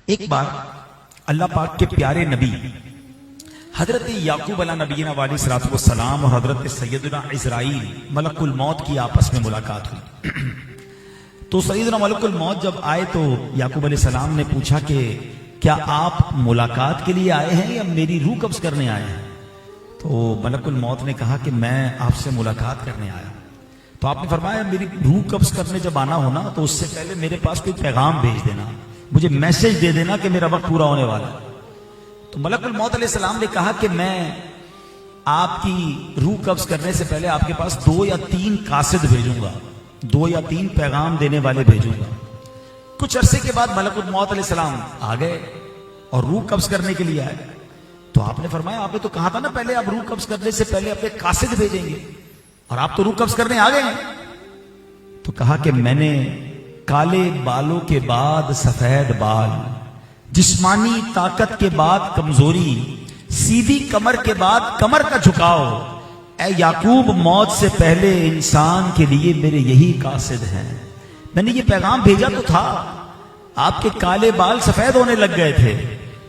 ایک بار اللہ پاک کے پیارے نبی حضرت یعقوب علیہ نبینا علیہ الصلوۃ والسلام اور حضرت سیدنا عزرائیل ملک الموت کی آپس میں ملاقات ہوئی. تو سیدنا ملک الموت جب آئے تو یعقوب علیہ السلام نے پوچھا کہ کیا آپ ملاقات کے لیے آئے ہیں یا میری روح قبض کرنے آئے ہیں؟ تو ملک الموت نے کہا کہ میں آپ سے ملاقات کرنے آیا. تو آپ نے فرمایا میری روح قبض کرنے جب آنا ہونا تو اس سے پہلے میرے پاس کوئی پیغام بھیج دینا، مجھے میسج دے دینا کہ میرا وقت پورا ہونے والا ہے. تو ملک الموت علیہ السلام نے کہا کہ میں آپ کی روح قبض کرنے سے پہلے آپ کے پاس 2 یا 3 قاصد بھیجوں گا، 2 یا 3 پیغام دینے والے بھیجوں گا. کچھ عرصے کے بعد ملک الموت علیہ السلام آ گئے اور روح قبض کرنے کے لیے آئے. تو آپ نے فرمایا آپ نے تو کہا تھا نا پہلے آپ روح قبض کرنے سے پہلے اپنے قاصد بھیجیں گے، اور آپ تو روح قبض کرنے آ گئے ہیں. تو کہا کہ میں نے کالے بالوں کے بعد سفید بال، جسمانی طاقت کے بعد کمزوری، سیدھی کمر کے بعد کمر کا جھکاؤ، اے یعقوب موت سے پہلے انسان کے لیے میرے یہی قاصد ہیں. میں نے یہ پیغام بھیجا تو تھا، آپ کے کالے بال سفید ہونے لگ گئے تھے،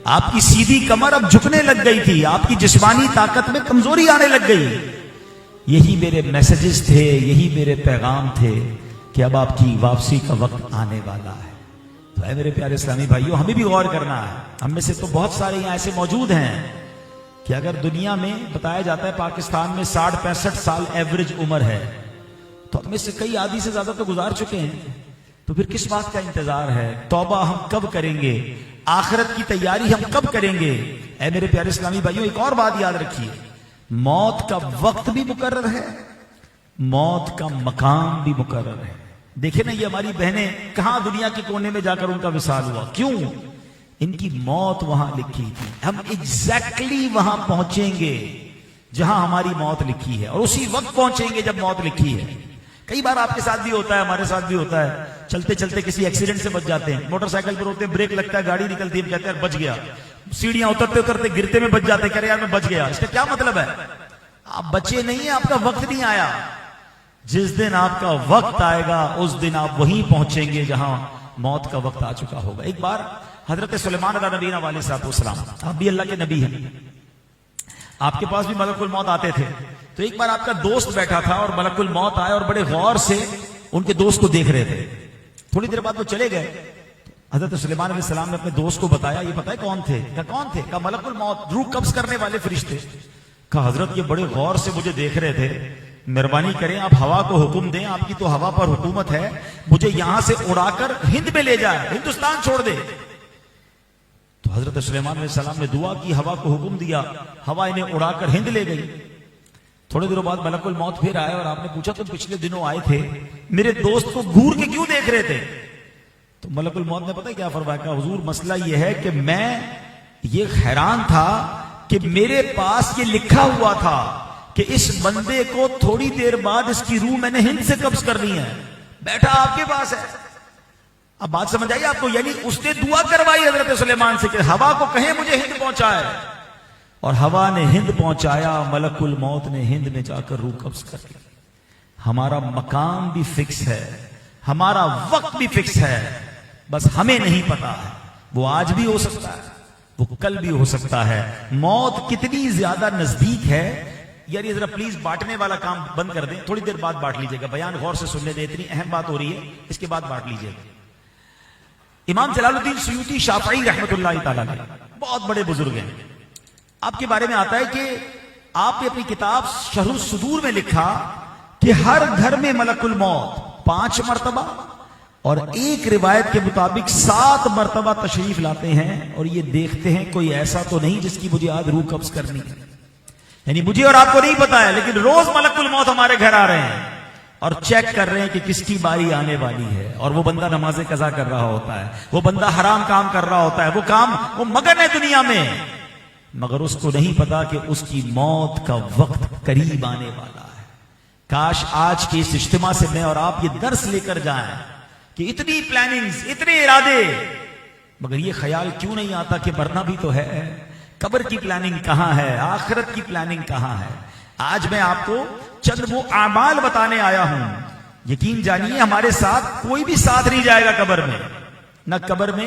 آپ کی سیدھی کمر اب جھکنے لگ گئی تھی، آپ کی جسمانی طاقت میں کمزوری آنے لگ گئی. یہی میرے میسجز تھے، یہی میرے پیغام تھے کہ اب آپ کی واپسی کا وقت آنے والا ہے. تو اے میرے پیارے اسلامی بھائیوں، ہمیں بھی غور کرنا ہے. ہم میں سے تو بہت سارے یہاں ایسے موجود ہیں کہ اگر دنیا میں بتایا جاتا ہے پاکستان میں 60-65 سال ایوریج عمر ہے، تو ہم میں سے کئی آدھی سے زیادہ تو گزار چکے ہیں. تو پھر کس بات کا انتظار ہے؟ توبہ ہم کب کریں گے؟ آخرت کی تیاری ہم کب کریں گے؟ اے میرے پیارے اسلامی بھائیوں، ایک اور بات یاد رکھیے، موت کا وقت بھی مقرر ہے، موت کا مقام بھی مقرر ہے. دیکھیں نا، یہ ہماری بہنیں کہاں دنیا کے کونے میں جا کر ان کا وصال ہوا، کیوں؟ ان کی موت وہاں لکھی تھی. ہم ایگزیکٹلی وہاں پہنچیں گے جہاں ہماری موت لکھی ہے، اور اسی وقت پہنچیں گے جب موت لکھی ہے. کئی بار آپ کے ساتھ بھی ہوتا ہے، ہمارے ساتھ بھی ہوتا ہے، چلتے چلتے کسی ایکسیڈنٹ سے بچ جاتے ہیں. موٹر سائیکل پر ہوتے ہیں، بریک لگتا ہے، گاڑی نکلتی ہے، ہم کہتے ہیں بچ گیا. سیڑھیاں اترتے اترتے گرتے میں بچ جاتے ہیں، کہہ رہے یار میں بچ گیا. اس کا کیا مطلب ہے؟ آپ بچے نہیں ہیں، آپ کا وقت نہیں آیا. جس دن آپ کا وقت آئے گا اس دن آپ وہیں پہنچیں گے جہاں موت کا وقت آ چکا ہوگا. ایک بار حضرت سلیمان علیہ نبینا علیہ الصلوۃ والسلام، آپ بھی اللہ کے نبی ہیں، آپ کے پاس بھی ملک الموت آتے تھے. تو ایک بار آپ کا دوست بیٹھا تھا اور ملک الموت آئے اور بڑے غور سے ان کے دوست کو دیکھ رہے تھے. تھوڑی دیر بعد وہ چلے گئے. حضرت سلیمان علیہ السلام نے اپنے دوست کو بتایا، یہ پتہ ہے کون تھے؟ کہا کون تھے؟ کہا ملک الموت، روح قبض کرنے والے فرشتے. کہا حضرت یہ بڑے غور سے مجھے دیکھ رہے تھے، مہربانی کریں آپ ہوا کو حکم دیں، آپ کی تو ہوا پر حکومت ہے، مجھے یہاں سے اڑا کر ہند میں لے جائے، ہندوستان چھوڑ دے. تو حضرت سلیمان علیہ السلام نے دعا کی، ہوا کو حکم دیا، ہوا انہیں اڑا کر ہند لے گئی. تھوڑے دنوں بعد ملک الموت پھر آئے اور آپ نے پوچھا تم پچھلے دنوں آئے تھے، میرے دوست کو گھور کے کیوں دیکھ رہے تھے؟ تو ملک الموت نے پتہ کیا فرمایا؟ کہ حضور مسئلہ یہ ہے کہ میں یہ حیران تھا کہ میرے پاس یہ لکھا ہوا تھا کہ اس بندے کو تھوڑی دیر بعد اس کی روح میں نے ہند سے قبض کرنی ہے، بیٹھا آپ کے پاس ہے. اب بات سمجھ آئی آپ کو؟ یعنی اس نے دعا کروائی حضرت سلیمان سے کہ ہوا کو کہیں مجھے ہند پہنچائے، اور ہوا نے ہند پہنچایا، ملک الموت نے ہند میں جا کر روح قبض کر لی. ہمارا مقام بھی فکس ہے، ہمارا وقت بھی فکس ہے، بس ہمیں نہیں پتا ہے. وہ آج بھی ہو سکتا ہے، وہ کل بھی ہو سکتا ہے. موت کتنی زیادہ نزدیک ہے. یار یہ ذرا پلیز بانٹنے والا کام بند کر دیں، تھوڑی دیر بعد بانٹ لیجیے گا، بیان غور سے سننے دیں، اتنی اہم بات ہو رہی ہے، اس کے بعد بانٹ لیجیے گا. امام جلال الدین سیوطی شافعی رحمۃ اللہ تعالیٰ نے، بہت بڑے بزرگ ہیں، آپ کے بارے میں آتا ہے کہ آپ نے اپنی کتاب شرح الصدور میں لکھا کہ ہر گھر میں ملک الموت 5 مرتبہ اور ایک روایت کے مطابق 7 مرتبہ تشریف لاتے ہیں، اور یہ دیکھتے ہیں کوئی ایسا تو نہیں جس کی مجھے آج روح قبض کرنی ہے. یعنی مجھے اور آپ کو نہیں پتا ہے، لیکن روز ملک الموت ہمارے گھر آ رہے ہیں اور چیک کر رہے ہیں کہ کس کی باری آنے والی ہے. اور وہ بندہ نماز قضا کر رہا ہوتا ہے، وہ بندہ حرام کام کر رہا ہوتا ہے، وہ مگن ہے دنیا میں، مگر اس کو نہیں پتا کہ اس کی موت کا وقت قریب آنے والا ہے. کاش آج کے اس اجتماع سے میں اور آپ یہ درس لے کر جائیں کہ اتنی پلاننگز، اتنے ارادے، مگر یہ خیال کیوں نہیں آتا کہ مرنا بھی تو ہے. قبر کی پلاننگ کہاں ہے؟ آخرت کی پلاننگ کہاں ہے؟ آج میں آپ کو چند وہ اعمال بتانے آیا ہوں. یقین جانیے ہمارے ساتھ کوئی بھی ساتھ نہیں جائے گا قبر میں، نہ قبر میں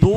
2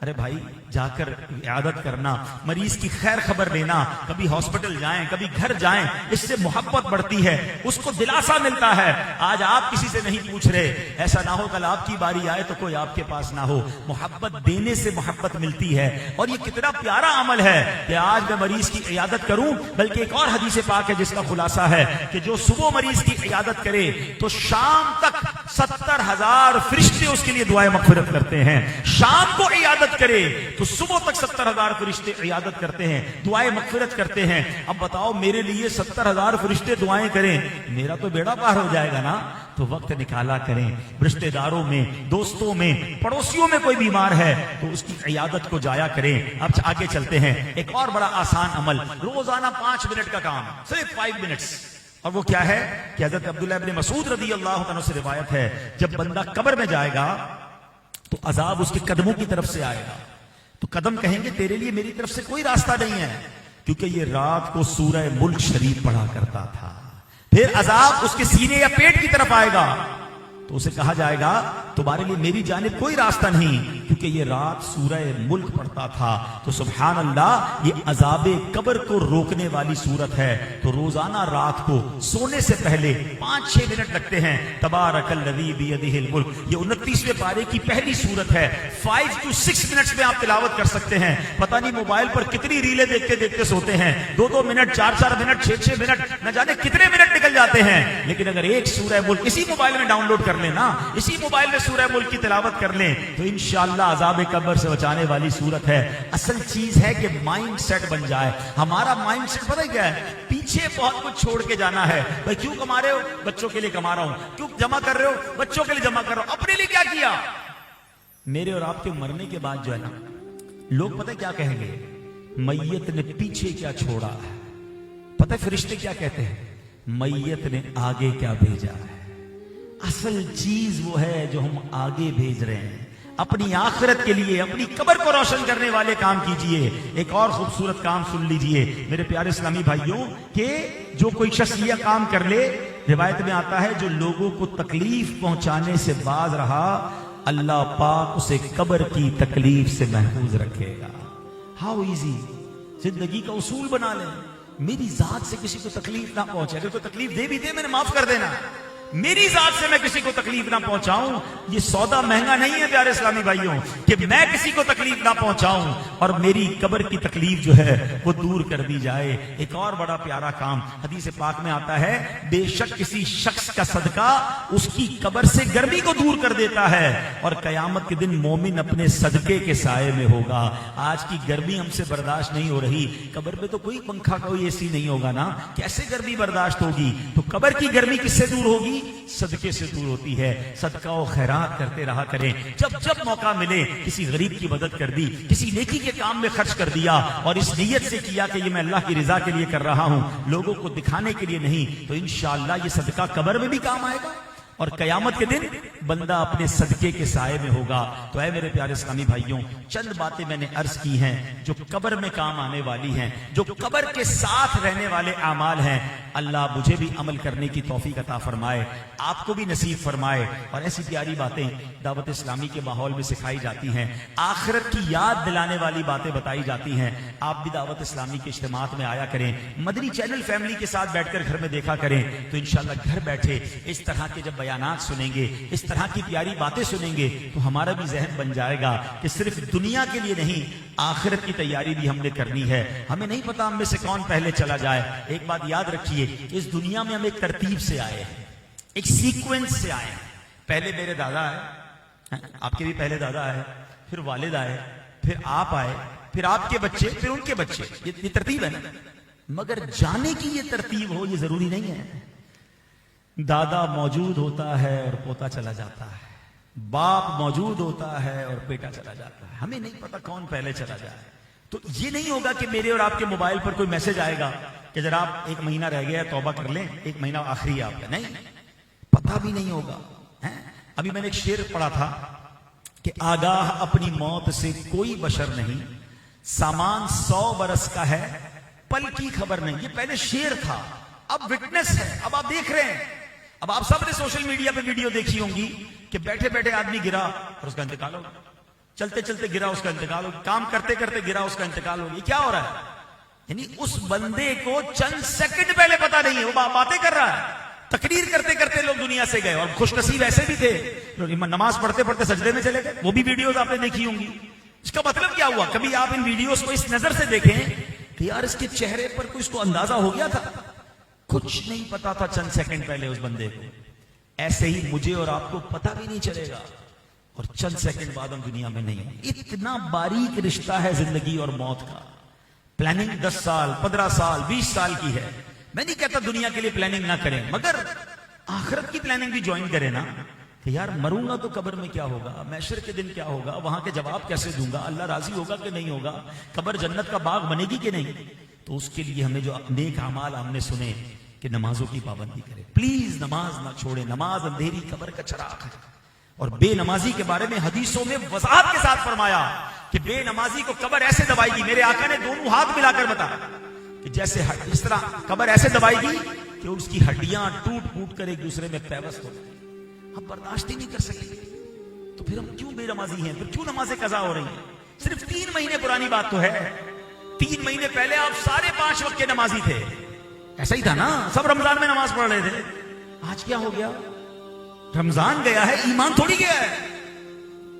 ارے بھائی جا کر عیادت کرنا، مریض کی خیر خبر لینا، کبھی ہاسپٹل جائیں کبھی گھر جائیں، اس سے محبت بڑھتی ہے، اس کو دلاسا ملتا ہے۔ آج آپ کسی سے نہیں پوچھ رہے، ایسا نہ ہو کل آپ کی باری آئے تو کوئی آپ کے پاس نہ ہو۔ محبت دینے سے محبت ملتی ہے، اور یہ کتنا پیارا عمل ہے کہ آج میں مریض کی عیادت کروں۔ بلکہ ایک اور حدیث پاک ہے جس کا خلاصہ ہے کہ جو صبح مریض کی عیادت کرے تو شام تک 70,000 فرشتے اس کے لیے دعائیں مغفرت کرتے ہیں۔ شام کو عیادت کرے تو صبح تک 70,000 فرشتے عیادت کرتے ہیں، دعائیں مغفرت کرتے ہیں۔ اب بتاؤ میرے لیے 70,000 فرشتے دعائیں کریں، میرا تو بیڑا پار ہو جائے گا نا۔ تو وقت نکالا کریں، رشتہ داروں میں، دوستوں میں، پڑوسیوں میں کوئی بیمار ہے تو اس کی عیادت کو جایا کریں۔ اب آگے چلتے ہیں، ایک اور بڑا آسان عمل، روزانہ 5 منٹ کا کام، صرف 5 منٹس، اور وہ کیا ہے کہ حضرت عبداللہ ابن مسعود رضی اللہ عنہ سے روایت ہے، جب بندہ قبر میں جائے گا تو عذاب اس کے قدموں کی طرف سے آئے گا، تو قدم کہیں گے تیرے لیے میری طرف سے کوئی راستہ نہیں ہے، کیونکہ یہ رات کو سورہ ملک شریف پڑھا کرتا تھا۔ پھر عذاب اس کے سینے یا پیٹ کی طرف آئے گا تو اسے کہا جائے گا تمہارے لیے میری جانب کوئی راستہ نہیں، کیونکہ یہ رات سورہ ملک پڑھتا تھا۔ تو سبحان اللہ، یہ عذاب قبر کو روکنے والی صورت ہے۔ تو روزانہ رات کو سونے سے پہلے 5-6 منٹ لگتے ہیں۔ تبارک الذی بیدہ الملک، یہ 29ویں پارے کی پہلی صورت ہے۔ 5 to 6 منٹس میں آپ تلاوت کر سکتے ہیں۔ پتہ نہیں موبائل پر کتنی ریلیں دیکھتے دیکھتے سوتے ہیں، 2-2 منٹ، 4-4 منٹ، 6-6 منٹ، نہ جانے کتنے منٹ نکل جاتے ہیں۔ لیکن اگر ایک سورہ ملک اسی موبائل میں ڈاؤن لوڈ کر لینا، اسی موبائل میں سورہ ملک کی تلاوت کر لیں، تو انشاءاللہ عذاب قبر سے بچانے والی صورت ہے۔ اصل چیز ہے کہ مائنڈ سیٹ بن جائے۔ ہمارا مائنڈ سیٹ پتہ کیا ہے؟ پیچھے بہت کچھ چھوڑ کے جانا ہے۔ بھائی کیوں کما رہے ہو؟ بچوں کے لیے کما رہا ہوں۔ کیوں جمع کر رہے ہو؟ بچوں کے لیے جمع کر رہا ہوں۔ اپنے لیے کیا کیا؟ میرے اور آپ کے مرنے کے بعد جو ہے نا، لوگ پتہ کیا کہیں گے؟ میت نے پیچھے کیا چھوڑا ہے۔ پتہ فرشتے کیا کہتے ہیں؟ میت نے آگے کیا بھیجا ہے۔ اصل چیز وہ ہے جو ہم آگے بھیج رہے ہیں۔ اپنی آخرت کے لیے، اپنی قبر کو روشن کرنے والے کام کیجئے۔ ایک اور خوبصورت کام سن لیجئے میرے پیارے اسلامی بھائیوں، کہ جو کوئی شخص یہ کام کر لے، روایت میں آتا ہے جو لوگوں کو تکلیف پہنچانے سے باز رہا، اللہ پاک اسے قبر کی تکلیف سے محفوظ رکھے گا۔ ہاؤ ایزی، زندگی کا اصول بنا لیں، میری ذات سے کسی کو تکلیف نہ پہنچے۔ اگر کوئی تکلیف دے بھی دے، میں نے معاف کر دینا۔ میری ذات سے میں کسی کو تکلیف نہ پہنچاؤں۔ یہ سودا مہنگا نہیں ہے پیارے اسلامی بھائیوں، کہ میں کسی کو تکلیف نہ پہنچاؤں اور میری قبر کی تکلیف جو ہے وہ دور کر دی جائے۔ ایک اور بڑا پیارا کام حدیث پاک میں آتا ہے، بے شک کسی شخص کا صدقہ اس کی قبر سے گرمی کو دور کر دیتا ہے، اور قیامت کے دن مومن اپنے صدقے کے سائے میں ہوگا۔ آج کی گرمی ہم سے برداشت نہیں ہو رہی، قبر میں تو کوئی پنکھا کوئی اے سی نہیں ہوگا نا، کیسے گرمی برداشت ہوگی؟ تو قبر کی گرمی کس سے دور ہوگی؟ صدقے سے دور ہوتی ہے۔ صدقہ و خیرات کرتے رہا کریں، جب جب موقع ملے کسی غریب کی مدد کر دی، کسی نیکی کے کام میں خرچ کر دیا، اور اس نیت سے کیا کہ یہ میں اللہ کی رضا کے لیے کر رہا ہوں، لوگوں کو دکھانے کے لیے نہیں، تو انشاءاللہ یہ صدقہ قبر میں بھی کام آئے گا، اور قیامت کے دن بندہ اپنے صدقے کے سائے میں ہوگا۔ تو اے میرے پیارے اسلامی بھائیوں، چند باتیں میں نے عرض کی ہیں جو قبر میں کام آنے والی ہیں، جو قبر کے ساتھ رہنے والے اعمال ہیں۔ اللہ مجھے بھی عمل کرنے کی توفیق عطا فرمائے، آپ کو بھی نصیب فرمائے، اور ایسی پیاری باتیں دعوت اسلامی کے ماحول میں سکھائی جاتی ہیں، آخرت کی یاد دلانے والی باتیں بتائی جاتی ہیں۔ آپ بھی دعوت اسلامی کے اجتماعات میں آیا کریں، مدنی چینل فیملی کے ساتھ بیٹھ کر گھر میں دیکھا کریں، تو انشاءاللہ گھر بیٹھے اس طرح کے جب بیانات سنیں گے، اس طرح کی پیاری باتیں سنیں گے، تو ہمارا بھی ذہن بن جائے گا کہ صرف دنیا کے لیے نہیں، آخرت کی تیاری بھی ہم نے کرنی ہے۔ ہمیں نہیں پتا ہم میں سے کون پہلے چلا جائے۔ ایک بات یاد رکھیے، اس دنیا میں ہم ایک ترتیب سے آئے ہیں، ایک سیکوینس سے آئے ہیں۔ پہلے میرے دادا آئے، آپ کے بھی پہلے دادا آئے، پھر والد آئے، پھر آپ آئے، پھر آپ کے بچے، پھر ان کے بچے، یہ ترتیب ہے نا۔ مگر جانے کی یہ ترتیب ہو یہ ضروری نہیں ہے۔ دادا موجود ہوتا ہے اور پوتا چلا جاتا ہے، باپ موجود ہوتا ہے اور بیٹا چلا جاتا ہے، ہمیں نہیں پتا کون پہلے چلا جائے۔ تو یہ نہیں ہوگا کہ میرے اور آپ کے موبائل پر کوئی میسج آئے گا کہ ذرا آپ 1 مہینہ رہ گیا ہے توبہ کر لیں، 1 مہینہ آخری ہے آپ کا، نہیں، پتہ بھی نہیں ہوگا۔ ابھی میں نے ایک شعر پڑھا تھا کہ آگاہ اپنی موت سے کوئی بشر نہیں، سامان 100 برس کا ہے، پل کی خبر نہیں۔ یہ پہلے شعر تھا، اب وٹنس ہے، اب آپ دیکھ رہے ہیں۔ اب آپ سب نے سوشل میڈیا پہ ویڈیو دیکھی ہوں گی کہ بیٹھے بیٹھے آدمی گرا اور اس کا انتقال ہو گیا، چلتے چلتے گرا اس کا انتقال ہو گیا, کام کرتے کرتے گرا اس کا انتقال ہو گیا. کیا ہو رہا ہے؟ یعنی اس بندے کو چند سیکنڈ پہلے پتا نہیں ہے, وہ باتیں کر رہا ہے, تقریر کرتے کرتے لوگ دنیا سے گئے. اور خوش نصیب ایسے بھی تھے نماز پڑھتے پڑھتے سجدے میں چلے گئے, وہ بھی ویڈیوز آپ نے دیکھی ہوں گی. اس کا مطلب کیا ہوا؟ کبھی آپ ان ویڈیوز کو اس نظر سے دیکھیں کہ یار اس کے چہرے پر کوئی اس کو اندازہ ہو گیا تھا, کچھ نہیں پتا تھا چند سیکنڈ پہلے اس بندے کو. ایسے ہی مجھے اور آپ کو پتا بھی نہیں چلے گا اور چند سیکنڈ بعد ہم دنیا میں نہیں ہیں. اتنا باریک رشتہ ہے زندگی اور موت کا. پلاننگ 10 سال 15 سال 20 سال کی ہے. میں نہیں کہتا دنیا کے لیے پلاننگ نہ کریں, مگر آخرت کی پلاننگ بھی جوائن کریں نا, کہ یار مروں گا تو قبر میں کیا ہوگا, محشر کے دن کیا ہوگا, وہاں کے جواب کیسے دوں گا, اللہ راضی ہوگا کہ نہیں ہوگا, قبر جنت کا باغ بنے گی کہ نہیں. تو اس کے لیے ہمیں جو نیک اعمال ہم نے سنے کہ نمازوں کی پابندی کریں. پلیز نماز نہ چھوڑیں. نماز اندھیری قبر کا چراغ ہے. اور بے نمازی کے بارے میں حدیثوں میں وضاحت کے ساتھ فرمایا کہ بے نمازی کو قبر ایسے دبائے گی, میرے آقا نے دونوں ہاتھ ملا کر بتایا کہ جیسے اس طرح قبر ایسے دبائے گی کہ اس کی ہڈیاں ٹوٹ پھوٹ کر ایک دوسرے میں پیوست ہو جائیں. ہم برداشت ہی نہیں کر سکیں گے. تو پھر ہم کیوں بے نمازی ہیں؟ پھر کیوں نمازیں قضا ہو رہی ہیں؟ صرف 3 مہینے پرانی بات تو ہے. 3 مہینے پہلے آپ سارے 5 وقت کے نمازی تھے. ایسا ہی تھا نا, سب رمضان میں نماز پڑھ رہے تھے. آج کیا ہو گیا؟ رمضان گیا ہے, ایمان تھوڑی گیا ہے.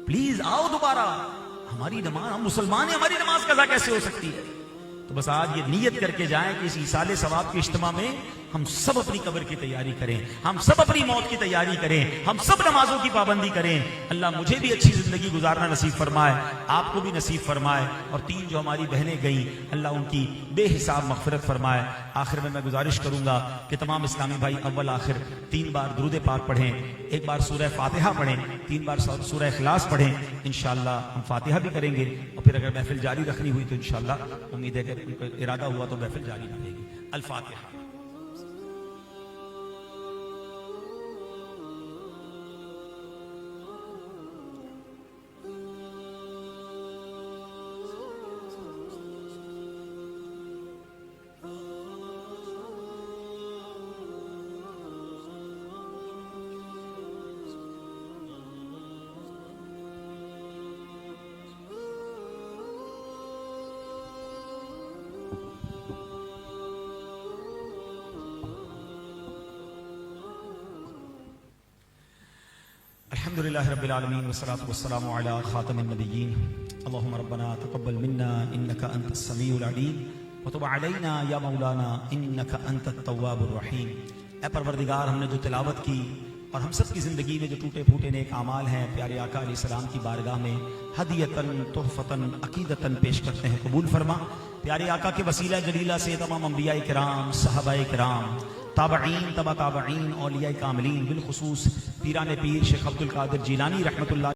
پلیز آؤ دوبارہ. ہماری نماز, ہم مسلمان ہیں, ہماری نماز قضا کیسے ہو سکتی ہے؟ تو بس آج یہ نیت کر کے جائیں کہ اس ایصال ثواب کے اجتماع میں ہم سب اپنی قبر کی تیاری کریں, ہم سب اپنی موت کی تیاری کریں, ہم سب نمازوں کی پابندی کریں. اللہ مجھے بھی اچھی زندگی گزارنا نصیب فرمائے, آپ کو بھی نصیب فرمائے, اور 3 جو ہماری بہنیں گئیں اللہ ان کی بے حساب مغفرت فرمائے. آخر میں گزارش کروں گا کہ تمام اسلامی بھائی اول آخر 3 بار درود پاک پڑھیں, 1 بار سورہ فاتحہ پڑھیں, 3 بار سورہ اخلاص پڑھیں. انشاءاللہ ہم فاتحہ بھی کریں گے, اور پھر اگر محفل جاری رکھنی ہوئی تو انشاءاللہ امید ہے کہ ارادہ ہوا تو محفل جاری رہے گی. الفاتحہ. الحمد لله رب العالمين والصلاة والسلام على خاتم النبيين. اللهم ربنا تقبل منا إنك أنت السميع العليم وتب علينا يا مولانا إنك أنت التواب الرحيم. اے پروردگار, ہم نے جو تلاوت کی اور ہم سب کی زندگی میں جو ٹوٹے پھوٹے نیک اعمال ہیں پیارے آقا علیہ السلام کی بارگاہ میں ہدیتاً تحفتاً عقیدتاً پیش کرتے ہیں, قبول فرما. پیارے آقا کے وسیلہ جلیلہ سے تمام انبیاء کرام, صحابہ کرام, تابعین, تبع تابعین, اولیاء کاملین, بالخصوص پیران پیر شیخ عبد القادر جیلانی رحمۃ اللہ